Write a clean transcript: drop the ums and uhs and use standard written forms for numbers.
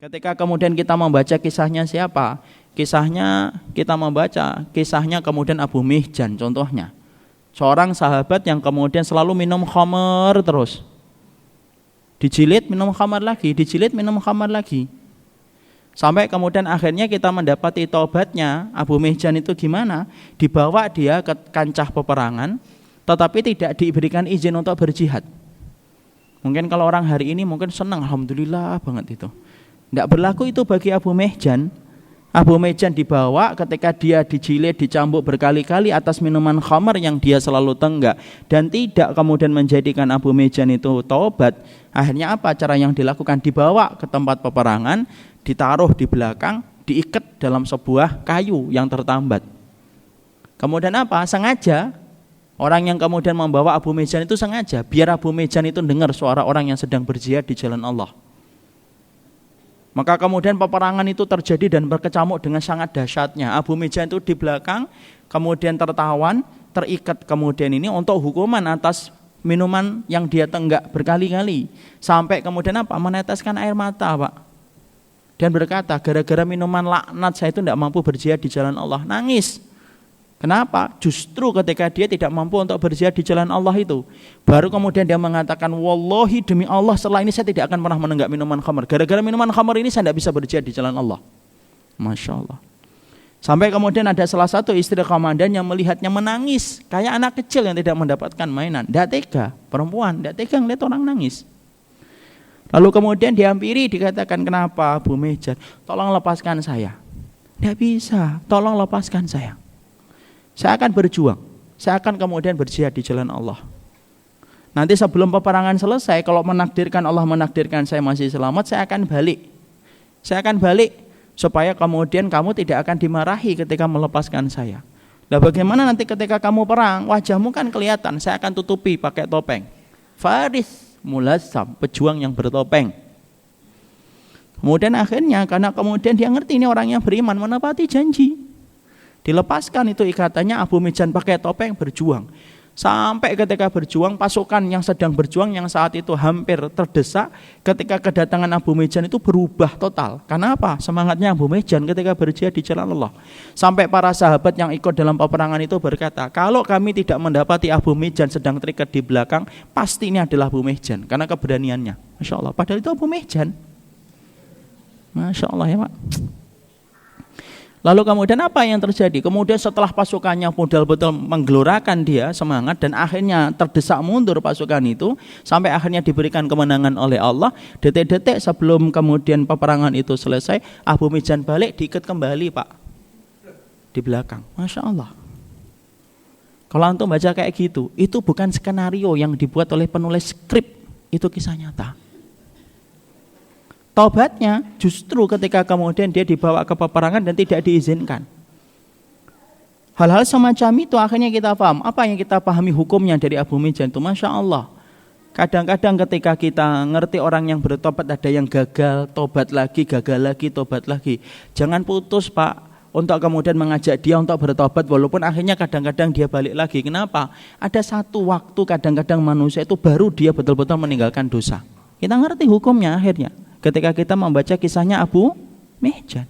Ketika kemudian kita membaca kisahnya siapa? Kisahnya kita membaca kisahnya kemudian Abu Mihjan contohnya. Seorang sahabat yang kemudian selalu minum khamar terus. Dijilid minum khamar lagi, dijilid minum khamar lagi. Sampai kemudian akhirnya kita mendapati taubatnya Abu Mihjan itu gimana? Dibawa dia ke kancah peperangan tetapi tidak diberikan izin untuk berjihad. Mungkin kalau orang hari ini mungkin senang, alhamdulillah banget itu. Tidak berlaku itu bagi Abu Mihjan. Abu Mihjan dibawa ketika dia dijilid, dicambuk berkali-kali atas minuman khamar yang dia selalu tenggak. Dan tidak kemudian menjadikan Abu Mihjan itu taubat. Akhirnya apa cara yang dilakukan? Dibawa ke tempat peperangan, ditaruh di belakang, diikat dalam sebuah kayu yang tertambat. Kemudian apa? Sengaja. Orang yang kemudian membawa Abu Mihjan itu sengaja. Biar Abu Mihjan itu dengar suara orang yang sedang berjihad di jalan Allah. Maka kemudian peperangan itu terjadi dan berkecamuk dengan sangat dahsyatnya. Abu Mihjan itu di belakang, kemudian tertawan, terikat kemudian ini untuk hukuman atas minuman yang dia tenggak berkali-kali. Sampai kemudian apa? Meneteskan air mata, Pak. Dan berkata, gara-gara minuman laknat saya itu tidak mampu berjihad di jalan Allah. Nangis. Kenapa? Justru ketika dia tidak mampu untuk berjihad di jalan Allah itu, baru kemudian dia mengatakan, wallahi demi Allah setelah ini saya tidak akan pernah menenggak minuman khamar. Gara-gara minuman khamar ini saya tidak bisa berjihad di jalan Allah. Masya Allah. Sampai kemudian ada salah satu istri komandan yang melihatnya menangis kayak anak kecil yang tidak mendapatkan mainan. Tidak tega, perempuan tidak tega melihat orang nangis. Lalu kemudian dihampiri, dikatakan, kenapa Abu Mihjan? Tolong lepaskan saya. Tidak bisa, tolong lepaskan saya. Saya akan berjuang, saya akan kemudian berjihad di jalan Allah. Nanti sebelum peperangan selesai, kalau menakdirkan Allah menakdirkan saya masih selamat, saya akan balik. Saya akan balik supaya kemudian kamu tidak akan dimarahi ketika melepaskan saya. Nah, bagaimana nanti ketika kamu perang, wajahmu kan kelihatan, saya akan tutupi pakai topeng. Faris Mulassam, pejuang yang bertopeng. Kemudian akhirnya karena kemudian dia ngerti ini orang yang beriman menepati janji. Dilepaskan itu ikatannya, Abu Mihjan pakai topeng berjuang. Sampai ketika berjuang, pasukan yang sedang berjuang yang saat itu hampir terdesak, ketika kedatangan Abu Mihjan itu berubah total. Karena apa? Semangatnya Abu Mihjan ketika berjihad di jalan Allah. Sampai para sahabat yang ikut dalam peperangan itu berkata, kalau kami tidak mendapati Abu Mihjan sedang terikat di belakang, pasti ini adalah Abu Mihjan karena keberaniannya. Masya Allah. Padahal itu Abu Mihjan. Masya Allah ya Pak. Lalu kemudian apa yang terjadi? Kemudian setelah pasukannya betul-betul menggelorakan dia semangat dan akhirnya terdesak mundur pasukan itu sampai akhirnya diberikan kemenangan oleh Allah. Detik-detik sebelum kemudian peperangan itu selesai, Abu Mihjan balik diikat kembali Pak di belakang. Masya Allah. Kalau antum baca kayak gitu, itu bukan skenario yang dibuat oleh penulis skrip, itu kisah nyata. Taubatnya justru ketika kemudian dia dibawa ke peperangan dan tidak diizinkan. Hal-hal semacam itu akhirnya kita paham. Apa yang kita pahami hukumnya dari Abu Mihjan itu? Masya Allah. Kadang-kadang ketika kita ngerti orang yang bertobat ada yang gagal, tobat lagi, gagal lagi, tobat lagi. Jangan putus Pak untuk kemudian mengajak dia untuk bertobat walaupun akhirnya kadang-kadang dia balik lagi. Kenapa? Ada satu waktu kadang-kadang manusia itu baru dia betul-betul meninggalkan dosa. Kita ngerti hukumnya akhirnya ketika kita membaca kisahnya Abu Mihjan.